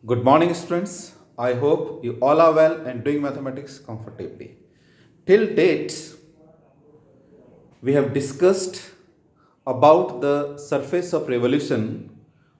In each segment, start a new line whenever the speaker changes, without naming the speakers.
Good morning, students. I hope you all are well and doing mathematics comfortably. Till date, we have discussed about the surface of revolution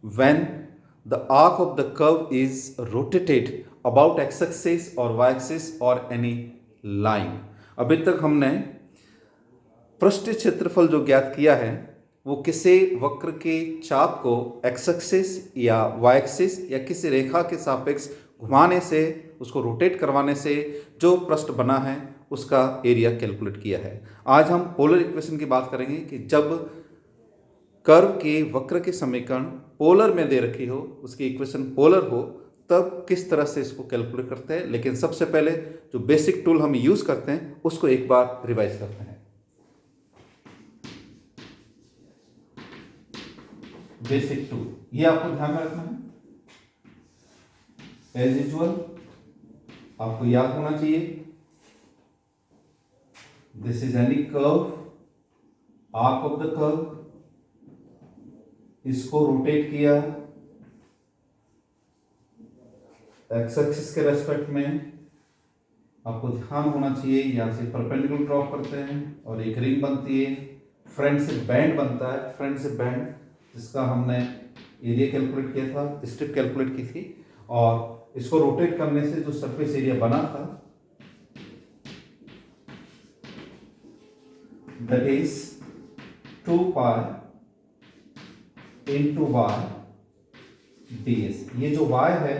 when the arc of the curve is rotated about x-axis or y-axis or any line. अभी तक हमने पृष्ठ क्षेत्रफल जो ज्ञात किया है वो किसी वक्र के चाप को एक्स एक्सिस या वाई एक्सिस या किसी रेखा के सापेक्ष घुमाने से उसको रोटेट करवाने से जो पृष्ठ बना है उसका एरिया कैलकुलेट किया है। आज हम पोलर इक्वेशन की बात करेंगे कि जब कर्व के वक्र के समीकरण पोलर में दे रखी हो, उसकी इक्वेशन पोलर हो, तब किस तरह से इसको कैलकुलेट करते हैं। लेकिन सबसे पहले जो बेसिक टूल हम यूज करते हैं उसको एक बार रिवाइज करते हैं। बेसिक टूल ये आपको ध्यान में रखना है। एज यूजुअल आपको याद होना चाहिए, this is any curve, arc of the curve, इसको रोटेट किया एक्स एक्सिस के रेस्पेक्ट में। आपको ध्यान होना चाहिए यहां से परपेंडिकुलर ड्रॉ करते हैं और एक रिंग बनती है, फ्रंट से बैंड बनता है, फ्रंट से बैंड जिसका हमने एरिया कैलकुलेट किया था, स्ट्रिप कैलकुलेट की थी, और इसको रोटेट करने से जो सरफेस एरिया बना था that is 2 pi into y ds। ये जो y है,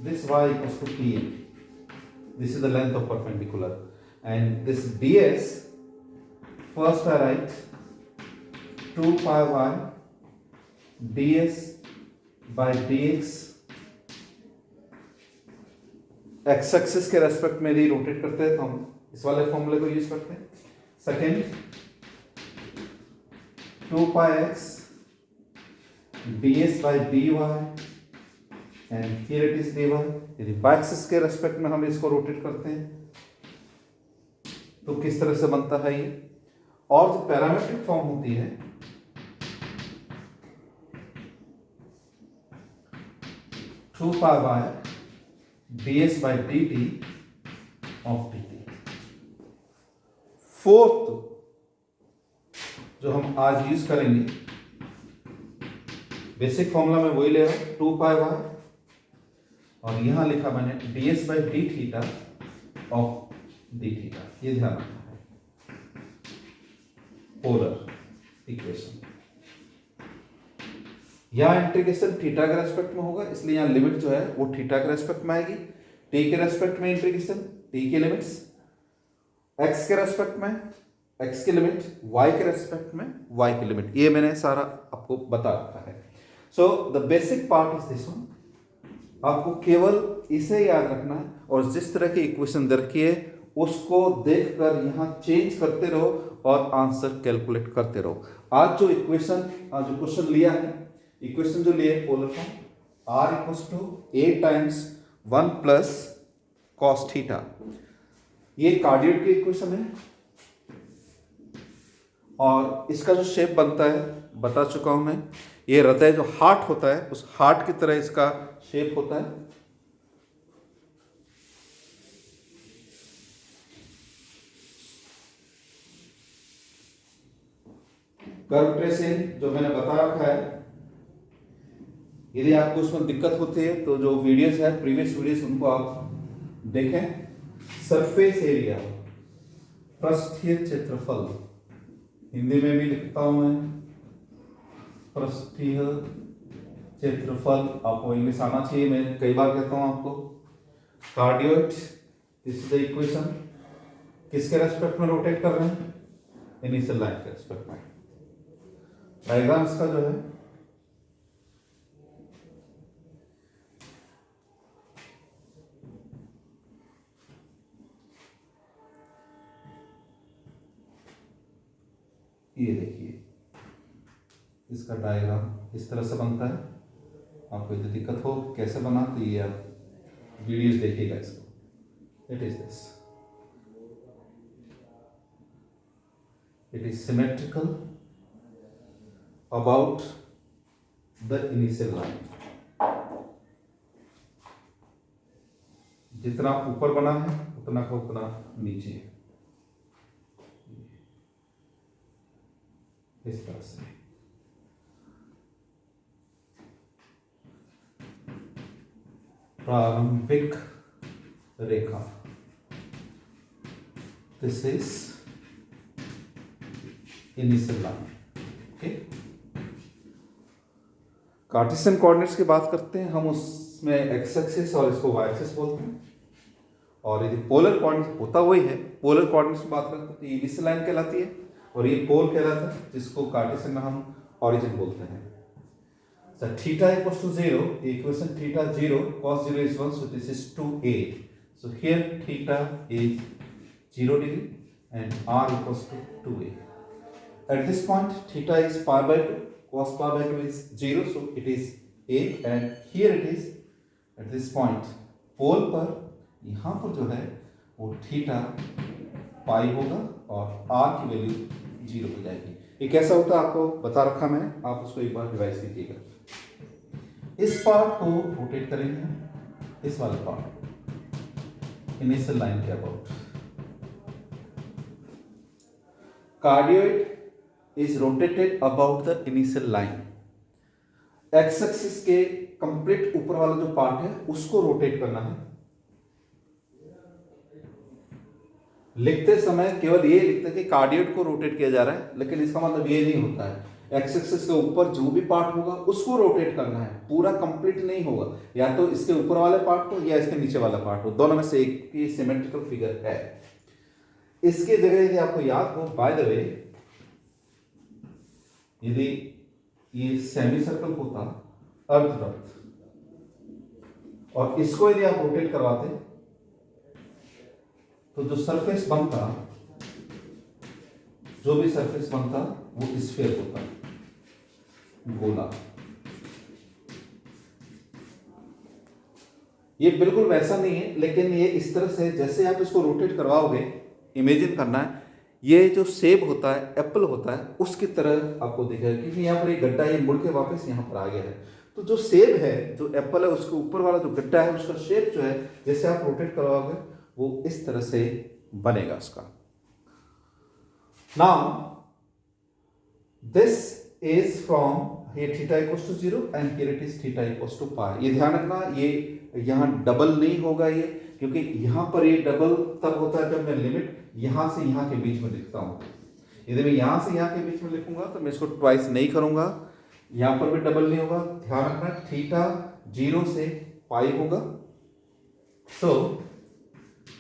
this y equals to pn, this is the length of perpendicular, and this ds first I write 2 pi y ds by dx X axis के respect में यदि rotate करते हैं तो हम इस वाले फॉर्मूले को यूज करते हैं। Second 2 pi x ds by dy and here it is dy। यदि y एक्सिस के रेस्पेक्ट में हम इसको रोटेट करते हैं तो किस तरह से बनता है ये। और जो पैरामेट्रिक फॉर्म होती है 2 pi y ds by dt of dt। Fourth जो हम आज यूज करेंगे, बेसिक फॉर्मूला में वही ले रहा हूं 2 पाई y और यहां लिखा मैंने ds by d theta of d theta. ये ध्यान रखना है, पोलर इक्वेशन। यहाँ इंटीग्रेशन थीटा के रेस्पेक्ट में होगा, इसलिए यहाँ लिमिट जो है वो थीटा के रेस्पेक्ट में आएगी। टी के रेस्पेक्ट में इंटीग्रेशन, टी की लिमिट्स, एक्स के रेस्पेक्ट में एक्स की लिमिट, वाई के रेस्पेक्ट में वाई की लिमिट। ये मैंने सारा आपको बता रखा है। So the basic part is this one. आपको केवल इसे याद रखना है और जिस तरह की इक्वेशन दे रखी है उसको देखकर यहाँ चेंज करते रहो और आंसर कैलकुलेट करते रहो। आज जो क्वेश्चन लिया है, इक्वेशन जो लिए polar form r equals to a times 1 plus cos theta, ये कार्डियोइड की इक्वेशन है। और इसका जो शेप बनता है बता चुका हूं मैं, ये हृदय जो हार्ट होता है उस हार्ट की तरह इसका शेप होता है। कर्व ट्रेसिंग जो मैंने बता रखा है, यदि आपको उसमें दिक्कत होती है तो जो वीडियोस है प्रीवियस वीडियोस उनको आप देखें। सरफेस एरिया, पृष्ठीय क्षेत्रफल, हिंदी में भी लिखता हूं मैं पृष्ठीय क्षेत्रफल, आपको इंग्लिश आना चाहिए, मैं कई बार कहता हूं आपको। Cardioid, this is the equation, किसके रेस्पेक्ट में रोटेट कर रहे हैं, इनिशियल लाइन के रेस्पेक्ट में। डायग्राम्स का जो है ये देखिए, इसका डायग्राम इस तरह से बनता है। आपको यदि दिक्कत हो कैसे बना तो ये आप वीडियोस देखिएगा इसको। It is this, it is symmetrical about the initial line. जितना ऊपर बना है उतना का उतना नीचे, इस तरह से। प्रारंभिक रेखा, this is initial line. Okay, Cartesian coordinates की बात करते हैं हम, उसमें एक्स एक्सिस और इसको वाई एक्सिस बोलते हैं। और यदि पोलर कोऑर्डिनेट्स होता वही है, पोलर कोऑर्डिनेट्स की बात करते हैं तो ये इनिशियल लाइन कहलाती है और ये पोल कहलाता है, जिसको कार्टेशियन में हम ओरिजिन बोलते हैं। So theta equals to 0, equation theta 0, cos 0 is 1, so this is 2a. So here theta is 0 degree and r equals to 2a. At this point theta is pi by 2, cos pi by 2 is 0, so it is a, and here it is at this point पोल पर यहाँ पर जो है वो theta pi होगा और r की value 0 हो जाएगी। ये कैसा होता है आपको बता रखा मैंने, आप उसको एक बार रिवाइज कीजिएगा। इस पार्ट को रोटेट करेंगे, इस वाले पार्ट इनिशियल लाइन के about. Cardioid is rotated about the initial line. X axis के कंप्लीट ऊपर वाला जो पार्ट है उसको रोटेट करना है। लिखते समय केवल ये लिखते हैं कि कार्डियोइड को रोटेट किया जा रहा है, लेकिन इसका मतलब ये नहीं होता है एक्स एक्सिस के ऊपर जो भी पार्ट होगा उसको रोटेट करना है, पूरा कंप्लीट नहीं होगा। या तो इसके ऊपर वाले पार्ट को या इसके नीचे वाला पार्ट हो, दोनों में से एक की सिमेट्रिकल फिगर है। इसके जगह यदि आपको याद हो, बाय द वे, यदि ये सेमी सर्कल होता अर्धवृत्त और इसको यदि आप रोटेट करवाते तो जो सरफेस बनता, जो भी सरफेस बनता वो स्फीयर होता, गोला। ये बिल्कुल वैसा नहीं है, लेकिन ये इस तरह से जैसे आप इसको रोटेट करवाओगे, इमेजिन करना है ये जो सेब होता है, एप्पल होता है, उसकी तरह आपको दिखेगा, क्योंकि यहाँ पर ये गड्ढा ये मुड़ के वापस यहाँ पर आ गया है। तो जो सेब है, जो एप्पल है, उसके ऊपर वाला जो गड्ढा है उसका शेप जो है जैसे आप रोटेट करवाओगे वो इस तरह से बनेगा उसका। Now this is from here theta equals to 0 and here it is theta equals to pi। ये ध्यान रखना, ये यहाँ डबल नहीं होगा ये, क्योंकि यहाँ पर ये डबल तब होता है जब मैं लिमिट यहाँ से यहाँ के बीच में लिखता हूँ। यदि मैं यहाँ से यहाँ के बीच में लिखूंगा तो मैं इसको ट्वाइस नहीं करूंगा, यहाँ पर भी डबल नहीं होगा। ध्यान रखना थीटा 0 से पाई होगा। सो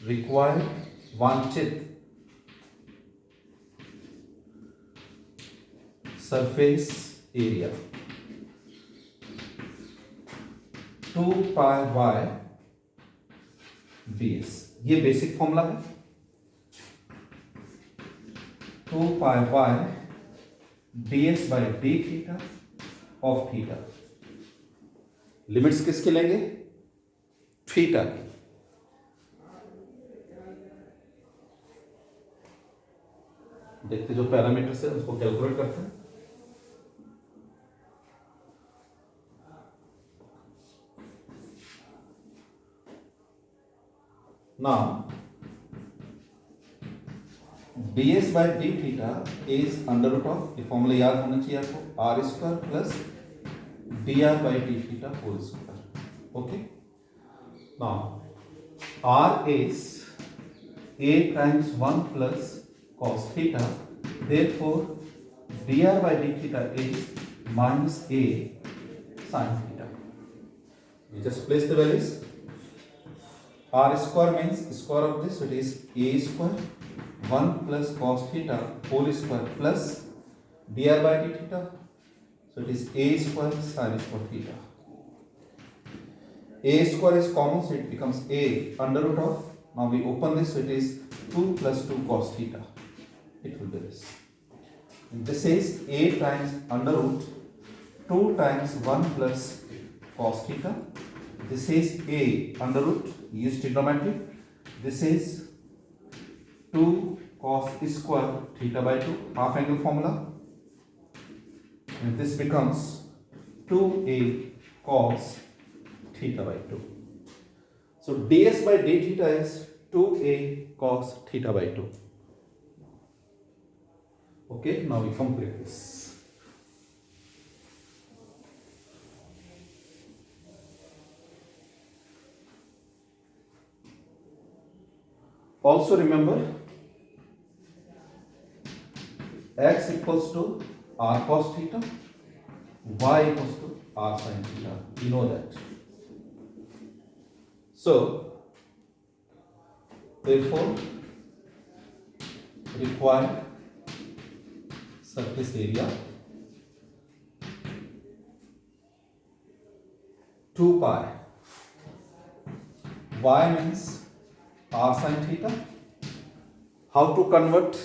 रिक्वायर्ड वांछित surface area 2 pi by bs, ये बेसिक फॉर्मूला है। 2 pi by ds by d theta of theta. Limits किसके लेंगे? थीटा की। देखते जो पैरामीटर्स है उसको कैलकुलेट करते हैं। Now ds by d theta is under root of, ये फॉर्मूला याद होना चाहिए आपको, r square plus dr by d theta whole square. Okay, now r is a times 1 plus cos theta, therefore dr by d theta is minus a sin theta। You just place the values। r square means square of this, so it is a square 1 plus cos theta whole square plus dr by d theta, so it is a square sin square theta। a square is common, so it becomes a under root of, now we open this, so it is 2 plus 2 cos theta, it will be this, and this is a times under root 2 times 1 plus cos theta, this is a under root, use trigonometry, this is 2 cos square theta by 2, half angle formula, and this becomes 2a cos theta by 2। So ds by d theta is 2a cos theta by 2. Okay, now we complete this. Also remember, x equals to r cos theta, y equals to r sin theta. You know that. So, therefore, required surface area 2 pi. Y means r sin theta. How to convert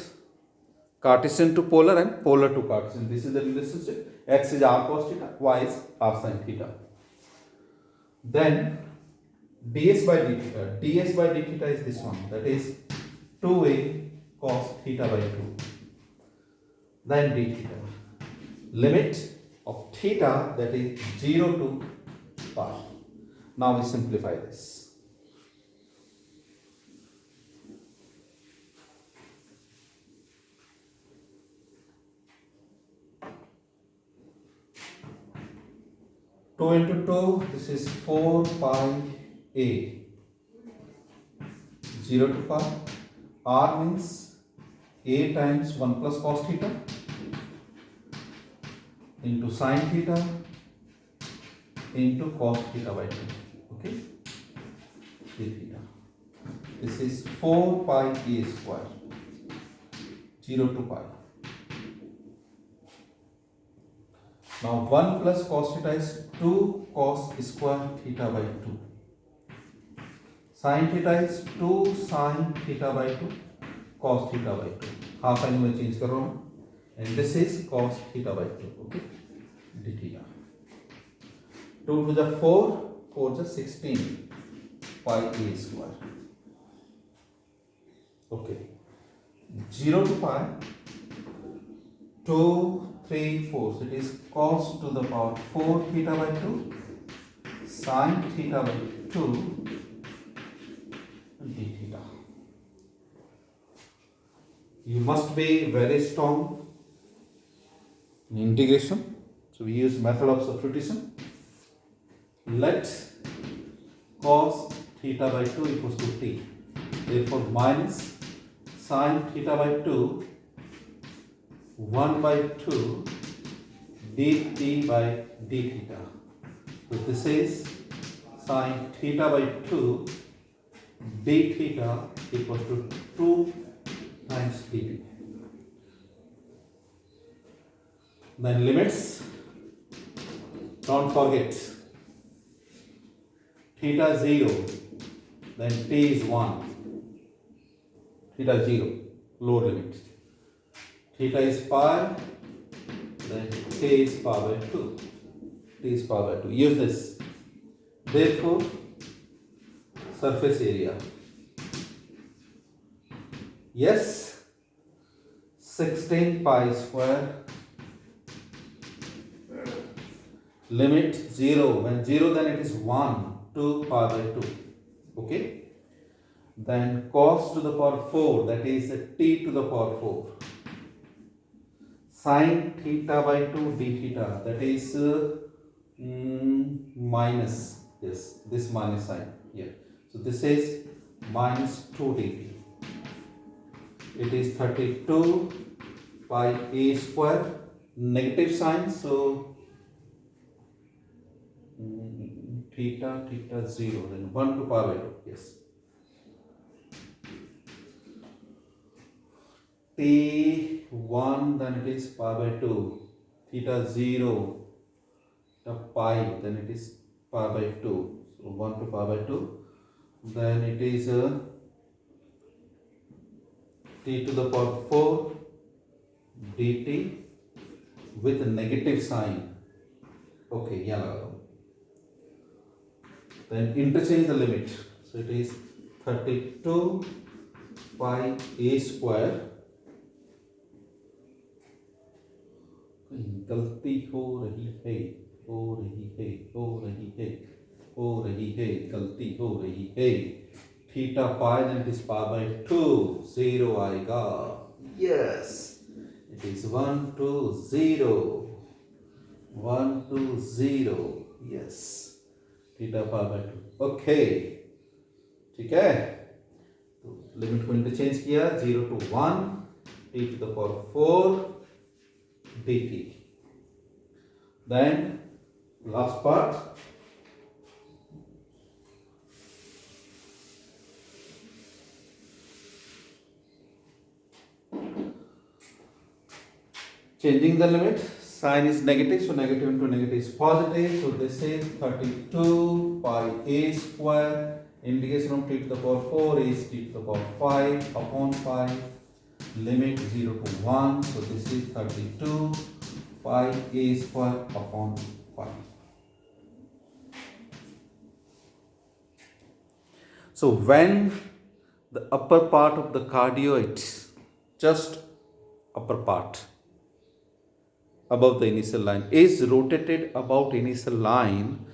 Cartesian to polar and polar to Cartesian? This is the relationship. X is r cos theta, y is r sin theta. Then ds by d theta is this one, that is 2a cos theta by 2. Then d theta. Limit of theta, that is 0 to pi. Now we simplify this. Two into two, this is 4 pi a. 0 to pi. R means a times 1 plus cos theta into sin theta into cos theta by 2. Okay, d theta. This is 4 pi a square. 0 to pi. Now 1 plus cos theta is 2 cos square theta by 2. Sin theta is 2 sin theta by 2 cos theta by 2. Half angle में change कर रहा हूँ. And this is cos theta by 2. Okay, d theta. 2 to the 4, 4 to 16 pi a square. Okay, 0 to pi. 2, 3, 4. So it is cos to the power 4 theta by 2 sin theta by 2 d theta. You must be very strong in integration. So we use method of substitution. Let cos theta by 2 equals to t. Therefore minus sin theta by 2 1 by 2 dt by d theta. So this is sin theta by 2 d theta equals to 2 times dt. Then limits, don't forget, theta 0, then t is 1, theta 0, lower limit. Theta is pi, then t is pi by 2. T is pi by 2. Use this. Therefore, surface area. Yes, 16 pi square. Limit 0. When 0, then it is 1. 2 pi by 2. Okay. Then cos to the power 4, that is t to the power 4. Sin theta by 2 d theta, that is minus, yes, this minus sign here. So this is minus 2 dt. It is 32 pi a square, negative sign, so theta 0, then 1 to pi by 2, yes. T1, then it is pi by 2. Theta 0, the pi, then it is pi by 2. So 1 to pi by 2. Then it is t to the power 4 dt with a negative sign. Okay, yeah. Then interchange the limit. So it is 32 pi a square. गलती हो रही है हो रही है, गलती हो रही है. Theta pi then it is pi by 2. 0 आएगा. Yes. It is 1 2 0. 1 2 0. Yes. Theta pi by 2. Okay. ठीक है. तो लिमिट को इंटरचेंज किया 0 to 1 t to the power 4 dt. Then last part. Changing the limit, sign is negative, so negative into negative is positive. So this is 32 pi a square. Integration of t to the power 4 is t to the power 5 upon 5. Limit 0 to 1. So this is 32 pi a square upon 5. So when the upper part of the cardioid, just upper part above the initial line is rotated about initial line,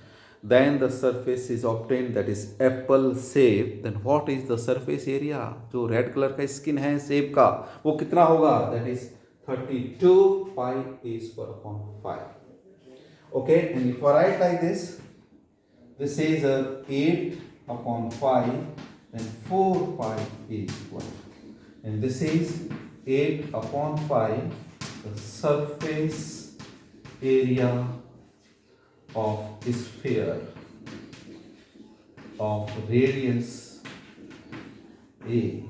then the surface is obtained that is apple shape. Then what is the surface area? जो red colour का skin है सेब का, वो कितना होगा? That is 32 pi a square upon 5. Okay, and if I write like this is 8 upon 5 and 4 pi a square, and this is 8 upon 5, the surface area of sphere of radius a.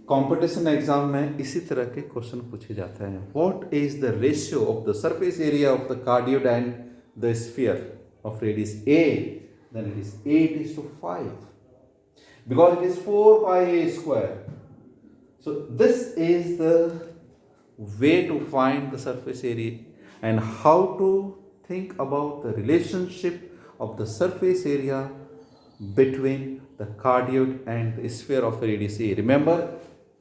Competition exam में इसी तरह के question पूछे जाते हैं. What is the ratio of the surface area of the cardioid and the sphere of radius a? Then it is 8:5 because it is 4 pi a square. So this is the way to find the surface area and how to think about the relationship of the surface area between the cardioid and the sphere of radius a. Remember,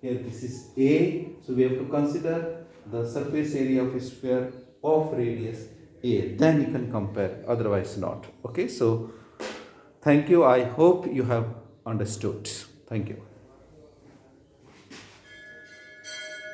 here this is a, so we have to consider the surface area of a sphere of radius a. Then you can compare, otherwise not. Okay, so thank you. I hope you have understood. Thank you.